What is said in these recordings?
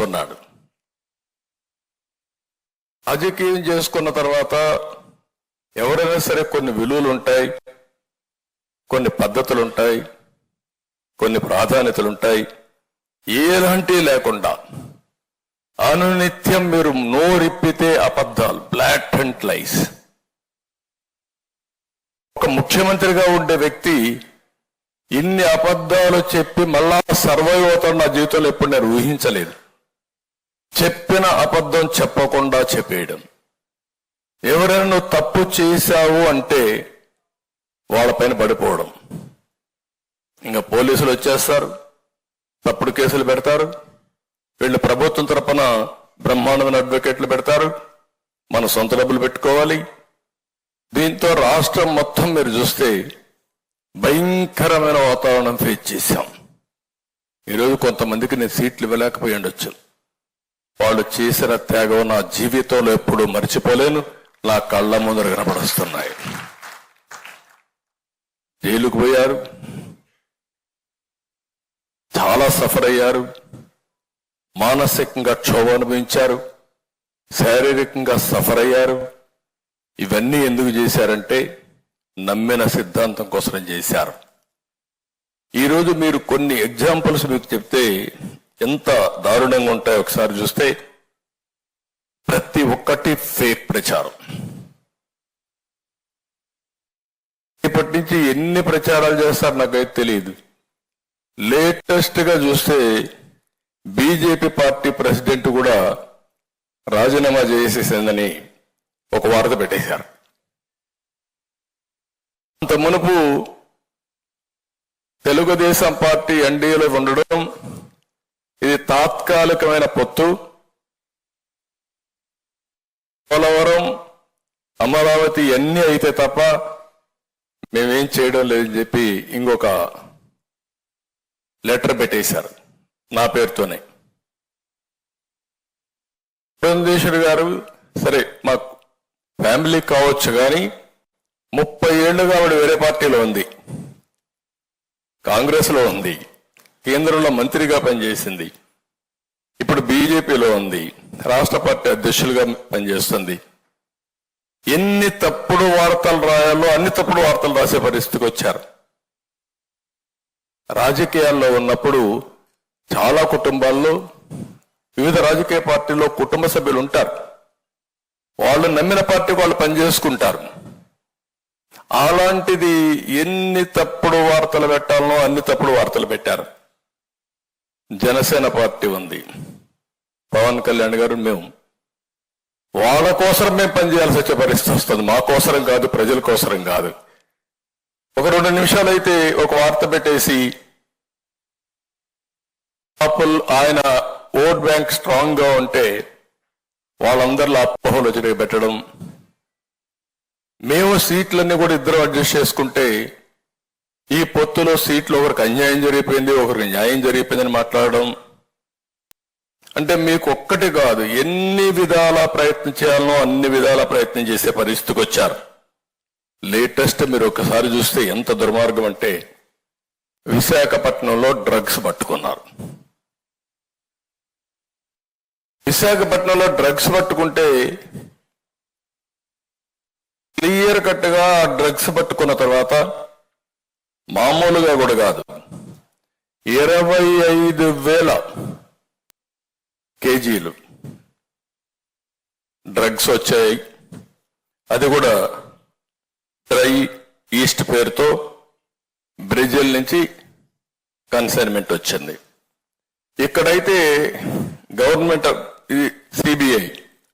ఉన్నాడు. రాజకీయం చేసుకున్న తర్వాత ఎవరైనా సరే కొన్ని విలువలు ఉంటాయి, కొన్ని పద్ధతులు ఉంటాయి, కొన్ని ప్రాధాన్యతలు ఉంటాయి. ఎలాంటి లేకుండా అనునిత్యం మీరు నోరిప్పితే అబద్ధాలు, బ్లాటెంట్ లైస్. ఒక ముఖ్యమంత్రిగా ఉండే వ్యక్తి ఇన్ని అబద్ధాలు చెప్పి మళ్ళా సర్వైవ్ అవుతాడు నా జీవితంలో ఎప్పుడు నేను ఊహించలేదు. చెప్పిన అబద్ధం చెప్పకుండా చెప్పేయడం. ఎవరైనా నువ్వు తప్పు చేశావు అంటే వాళ్ళపైన పడిపోవడం. ఇంకా పోలీసులు వచ్చేస్తారు, తప్పుడు కేసులు పెడతారు. వీళ్ళు ప్రభుత్వం తరపున బ్రహ్మాండమైన అడ్వకేట్లు పెడతారు. మన సొంత డబ్బులు పెట్టుకోవాలి. దీంతో రాష్ట్రం మొత్తం మీరు చూస్తే భయంకరమైన వాతావరణం ఫేస్ చేశాం. ఈరోజు కొంతమందికి నేను సీట్లు ఇవ్వలేకపోయి ఉండొచ్చు. వాళ్ళు చేసిన త్యాగం నా జీవితంలో ఎప్పుడూ మర్చిపోలేను. నా కళ్ళ ముందర కనపడుస్తున్నాయి. జైలుకు పోయారు, చాలా సఫర్ అయ్యారు, మానసికంగా క్షోభ అనుభవించారు, శారీరకంగా సఫర్ అయ్యారు. ఇవన్నీ ఎందుకు చేశారంటే నమ్మిన సిద్ధాంతం కోసం చేశారు. ఈరోజు మీరు కొన్ని ఎగ్జాంపుల్స్ మీకు చెప్తే ఎంత దారుణంగా ఉంటాయో ఒకసారి చూస్తే, ప్రతి ఒక్కటి ఫేక్ ప్రచారం. ఇప్పటి నుంచి ఎన్ని ప్రచారాలు చేస్తారు నాకైతే తెలియదు. లేటెస్ట్ గా చూస్తే బీజేపీ పార్టీ ప్రెసిడెంట్ కూడా రాజీనామా చేసేసిందని ఒక వార్త పెట్టేశారు. అంత మునుపు తెలుగుదేశం పార్టీ ఎన్డీఏలో ఉండడం, ఇది తాత్కాలికమైన పొత్తు, పోలవరం అమరావతి అన్నీ అయితే తప్ప మేమేం చేయడం లేదని చెప్పి ఇంకొక లెటర్ పెట్టేశారు నా పేరుతోనే. పురంధేశ్వరి గారు సరే మాకు ఫ్యామిలీ కావచ్చు, కానీ 30 ఏళ్లుగా ఆవిడ వేరే పార్టీలో ఉంది, కాంగ్రెస్ లో ఉంది, కేంద్రంలో మంత్రిగా పనిచేసింది, ఇప్పుడు బీజేపీలో ఉంది, రాష్ట్ర పార్టీ అధ్యక్షులుగా పనిచేస్తుంది. ఎన్ని తప్పుడు వార్తలు రాయాలో అన్ని తప్పుడు వార్తలు రాసే పరిస్థితికి వచ్చారు. రాజకీయాల్లో ఉన్నప్పుడు చాలా కుటుంబాల్లో వివిధ రాజకీయ పార్టీల్లో కుటుంబ సభ్యులు ఉంటారు. వాళ్ళు నమ్మిన పార్టీకి వాళ్ళు పనిచేసుకుంటారు. అలాంటిది ఎన్ని తప్పుడు వార్తలు పెట్టాలనో అన్ని తప్పుడు వార్తలు పెట్టారు. జనసేన పార్టీ ఉంది, పవన్ కళ్యాణ్ గారు, మేము వాళ్ళ కోసం మేము పనిచేయాల్సి వచ్చే పరిస్థితి వస్తుంది. మా కోసరం కాదు, ప్రజల కోసరం కాదు. ఒక 2 నిమిషాలు అయితే ఒక వార్త పెట్టేసి ఆయన ఓట్ బ్యాంక్ స్ట్రాంగ్ గా ఉంటే వాళ్ళందరిలో అపోహలు వచ్చి పెట్టడం, మేము సీట్లన్నీ కూడా ఇద్దరు అడ్జస్ట్ చేసుకుంటే ఈ పొత్తులో సీట్లు ఒకరికి అన్యాయం జరిగిపోయింది, ఒకరికి న్యాయం జరిగిపోయిందని మాట్లాడడం. అంటే మీకు ఒక్కటి కాదు, ఎన్ని విధాల ప్రయత్నం చేయాలనో అన్ని విధాల ప్రయత్నం చేసే పరిస్థితికి వచ్చారు. లేటెస్ట్ మీరు ఒకసారి చూస్తే ఎంత దుర్మార్గం అంటే, విశాఖపట్నంలో డ్రగ్స్ పట్టుకున్నారు. విశాఖపట్నంలో డ్రగ్స్ పట్టుకుంటే క్లియర్ కట్ గా డ్రగ్స్ పట్టుకున్న తర్వాత మామూలుగా కూడా కాదు, 25,000 కేజీలు డ్రగ్స్ వచ్చాయి. అది కూడా డ్రై ఈస్ట్ పేరుతో బ్రెజిల్ నుంచి కన్సైన్మెంట్ వచ్చింది. ఇక్కడైతే గవర్నమెంట్, ఇది సిబిఐ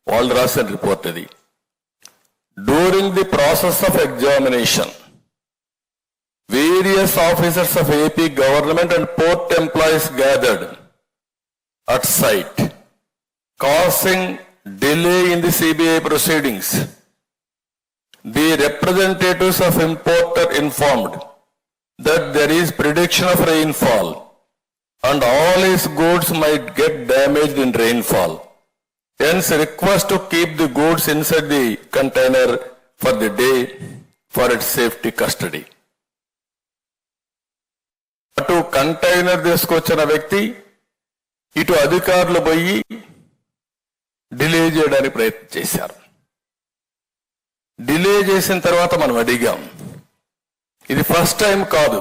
వాళ్ళు రాసిన రిపోర్ట్. ఇది during the process of examination various officers of AP government and port employees gathered at site, causing delay in the CBI proceedings. The representatives of importer informed that there is prediction of rainfall and all his goods might get damaged in rainfall. Hence request to keep the goods inside the container for the day for its safety custody. అటు container తీసుకొచ్చిన వ్యక్తి ఇటు అధికారులు పోయి delay చేయడానికి ప్రయత్నం చేశారు. Delay చేసిన తర్వాత మనం అడిగాం, ఇది ఫస్ట్ టైం కాదు.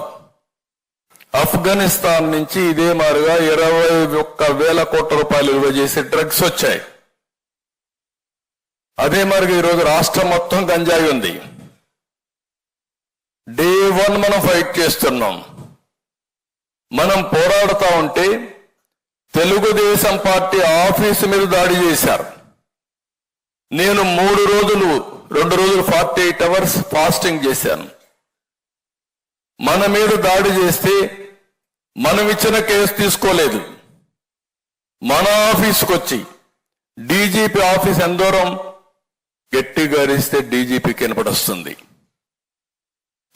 ఆఫ్ఘనిస్తాన్ నుంచి ఇదే మారుగా 21,000 కోట్ల రూపాయలు విలువ చేసే డ్రగ్స్ వచ్చాయి. అదే మారుగా ఈరోజు రాష్ట్రం మొత్తం గంజాయి ఉంది. డే 1 మనం ఫైట్ చేస్తున్నాం. మనం పోరాడుతూ ఉంటే తెలుగుదేశం పార్టీ ఆఫీసు మీద దాడి చేశారు. నేను 2 రోజులు 48 అవర్స్ ఫాస్టింగ్ చేశాను. మన మీద దాడి చేస్తే మనం ఇచ్చిన కేసు తీసుకోలేదు. మన ఆఫీసుకు వచ్చి డీజీపీ ఆఫీస్ ఎంత దూరం గట్టిగా అరిస్తే డీజీపీకి వినపడొస్తుంది.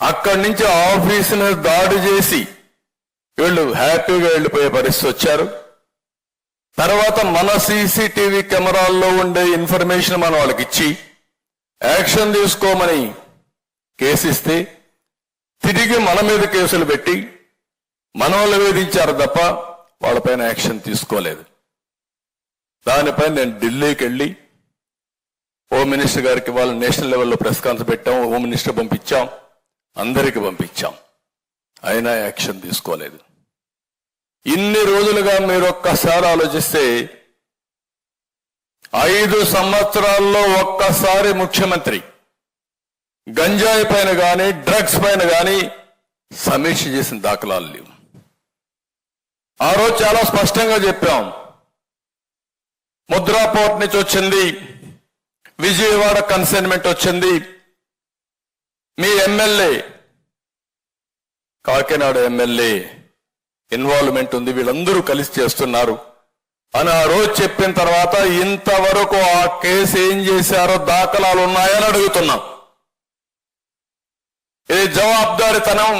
అక్కడి నుంచి ఆఫీసును దాడి చేసి వీళ్ళు హ్యాపీగా వెళ్ళిపోయే పరిస్థితి వచ్చారు. తర్వాత మన సీసీటీవీ కెమెరాల్లో ఉండే ఇన్ఫర్మేషన్ మనం వాళ్ళకి ఇచ్చి యాక్షన్ తీసుకోమని కేసిస్తే తిరిగి మన మీద కేసులు పెట్టి మన వాళ్ళు వేధించారు తప్ప వాళ్ళపైన యాక్షన్ తీసుకోలేదు. దానిపైన నేను ఢిల్లీకి వెళ్ళి హోమ్ మినిస్టర్ గారికి వాళ్ళ నేషనల్ లెవెల్లో ప్రెస్ కాన్ఫరెన్స్ పెట్టాం. హోమ్ మినిస్టర్ పంపించాం, అందరికి పంపించాం, అయినా యాక్షన్ తీసుకోలేదు. ఇన్ని రోజులుగా మీరు ఒక్కసారి ఆలోచిస్తే 5 సంవత్సరాల్లో ఒక్కసారి ముఖ్యమంత్రి గంజాయి పైన కానీ డ్రగ్స్ పైన కానీ సమీక్ష చేసిన దాఖలాలు లేవు. ఆ రోజు చాలా స్పష్టంగా చెప్పాం, ముద్రా పోర్ట్ నుంచి వచ్చింది, విజయవాడ కన్సైన్మెంట్ వచ్చింది, మీ ఎమ్మెల్యే కాకినాడ ఎమ్మెల్యే ఇన్వాల్వ్మెంట్ ఉంది, వీళ్ళందరూ కలిసి చేస్తున్నారు అని ఆ రోజు చెప్పిన తర్వాత ఇంతవరకు ఆ కేసు ఏం చేశారో దాఖలాలు ఉన్నాయని అడుగుతున్నాం. ఇది జవాబుదారీతనం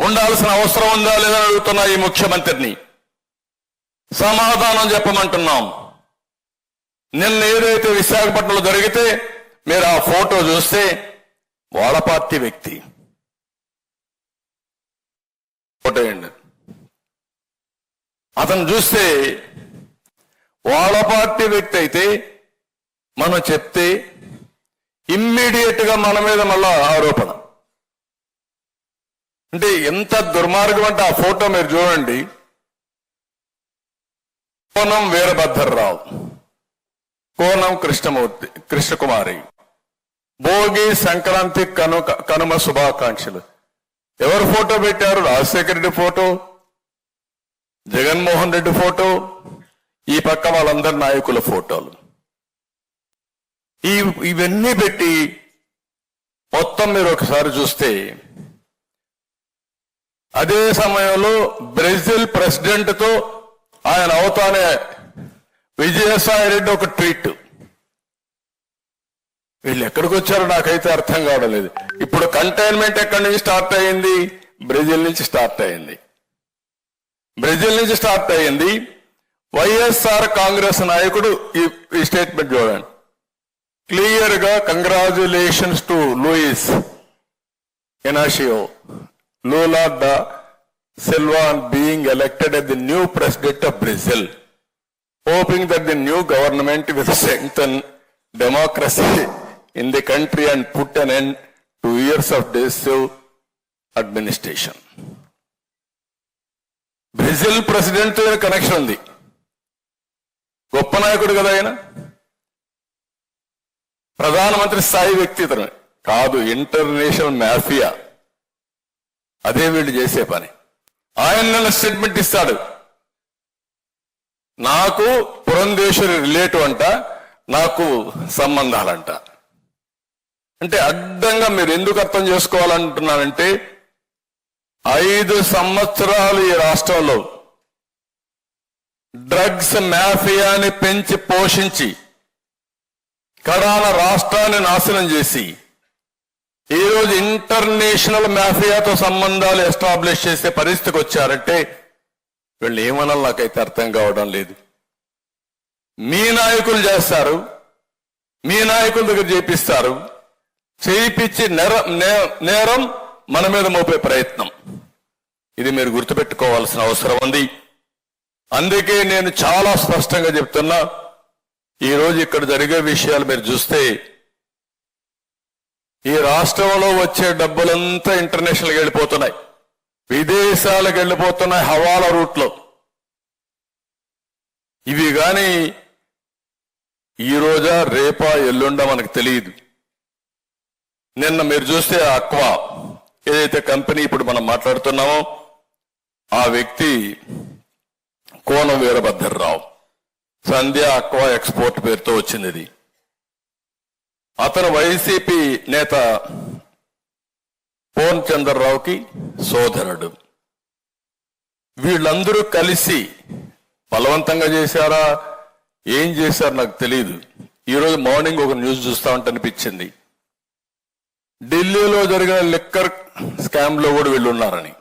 ఉండాల్సిన అవసరం ఉందా లేదని అడుగుతున్నా ఈ ముఖ్యమంత్రిని. సమాధానం చెప్పమంటున్నాం. నిన్న ఏదైతే విశాఖపట్నంలో జరిగితే మీరు ఆ ఫోటో చూస్తే వాళ్ళ పార్టీ వ్యక్తి ఫోటో ఏంటి, అతను చూస్తే వాళ్ళ పార్టీ వ్యక్తి అయితే మనం చెప్తే ఇమ్మీడియట్ గా మన మీద మళ్ళా ఆరోపణ. అంటే ఎంత దుర్మార్గం అంటే ఆ ఫోటో మీరు చూడండి. కోనం వీరభద్రరావు, కోనం కృష్ణకుమారి, భోగి సంక్రాంతి కనుమ శుభాకాంక్షలు. ఎవరు ఫోటో పెట్టారు? రాజశేఖర రెడ్డి ఫోటో, జగన్మోహన్ రెడ్డి ఫోటో, ఈ పక్క వాళ్ళందరి నాయకుల ఫోటోలు. ఇవన్నీ పెట్టి మొత్తం మీరు ఒకసారి చూస్తే అదే సమయంలో బ్రెజిల్ ప్రెసిడెంట్ తో ఆయన అవుతానే విజయసాయి రెడ్డి ఒక ట్వీట్. వీళ్ళు ఎక్కడికి వచ్చారో నాకైతే అర్థం కావడం లేదు. ఇప్పుడు కంటైన్మెంట్ ఎక్కడి నుంచి స్టార్ట్ అయ్యింది? బ్రెజిల్ నుంచి స్టార్ట్ అయ్యింది. బ్రెజిల్ నుంచి స్టార్ట్ అయ్యింది. వైఎస్ఆర్ కాంగ్రెస్ నాయకుడు ఈ స్టేట్మెంట్ చూడండి, క్లియర్ గా congratulations to Luiz Inacio Lula da Silva on being elected as the new president of Brazil, hoping that the new government will strengthen democracy in the country and put an end to years of decisive administration. Brazil president తో connection ఉంది. గొప్ప నాయకుడు కదా ఆయన, ప్రధానమంత్రి స్థాయి వ్యక్తి ఇతను కాదు, ఇంటర్నేషనల్ మాఫియా. అదే వీళ్ళు చేసే పని. ఆయన స్టేట్మెంట్ ఇస్తాడు, నాకు పురంధేశ్వరి రిలేటివ్ అంట, నాకు సంబంధాలంట. అంటే అడ్డంగా మీరు ఎందుకు అర్థం చేసుకోవాలంటున్నానంటే 5 సంవత్సరాలు ఈ రాష్ట్రంలో డ్రగ్స్ మాఫియాని పెంచి పోషించి కడాన రాష్ట్రాన్ని నాశనం చేసి ఈరోజు ఇంటర్నేషనల్ మాఫియాతో సంబంధాలు ఎస్టాబ్లిష్ చేసే పరిస్థితికి వచ్చారంటే వీళ్ళు ఏమనాలి నాకైతే అర్థం కావడం లేదు. మీ నాయకులు చేస్తారు, మీ నాయకుల దగ్గర చేపిస్తారు, చేయించి నేరం మన మీద మోపే ప్రయత్నం. ఇది మీరు గుర్తుపెట్టుకోవాల్సిన అవసరం ఉంది. అందుకే నేను చాలా స్పష్టంగా చెప్తున్నా, ఈరోజు ఇక్కడ జరిగే విషయాలు మీరు చూస్తే ఈ రాష్ట్రంలో వచ్చే డబ్బులంతా ఇంటర్నేషనల్కి వెళ్ళిపోతున్నాయి, విదేశాలకు వెళ్ళిపోతున్నాయి హవాలా రూట్లో. ఇవి గాని ఈ రోజా రేపా ఎల్లుండా మనకు తెలియదు. నిన్న మీరు చూస్తే అక్వా ఏదైతే కంపెనీ ఇప్పుడు మనం మాట్లాడుతున్నామో ఆ వ్యక్తి కోన వీరభద్రరావు, సంధ్య అక్వా ఎక్స్పోర్ట్ పేరుతో వచ్చింది. ఇది అతను వైసీపీ నేత పోన్ చంద్రరావుకి సోదరుడు. వీళ్ళందరూ కలిసి బలవంతంగా చేశారా, ఏం చేశారు నాకు తెలియదు. ఈరోజు మార్నింగ్ ఒక న్యూస్ చూస్తా ఉంటే అనిపించింది, ఢిల్లీలో జరిగిన లిక్కర్ స్కామ్ లో కూడా వీళ్ళు ఉన్నారని.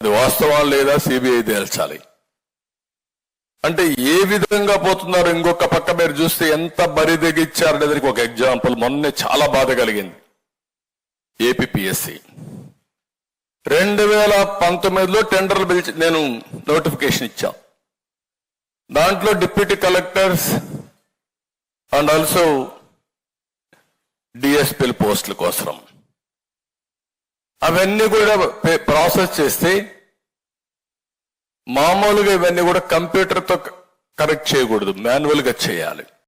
అది వాస్తవం లేదా సిబిఐ తేల్చాలి. అంటే ఏ విధంగా పోతున్నారు. ఇంకొక పక్క మీరు చూస్తే ఎంత బరిదెగిచ్చారనేదానికి ఒక ఎగ్జాంపుల్ మొన్నే చాలా బాధ కలిగింది. ఏపీపీఎస్సి 2019లో టెండర్లు పిలిచి నేను నోటిఫికేషన్ ఇచ్చా. దాంట్లో డిప్యూటీ కలెక్టర్స్ అండ్ ఆల్సో డిఎస్పీల పోస్టుల కోసం అవన్నీ కూడా ప్రాసెస్ చేస్తే మామూలుగా ఇవన్నీ కూడా కంప్యూటర్తో కరెక్ట్ చేయకూడదు, మాన్యువల్ గా చేయాలి.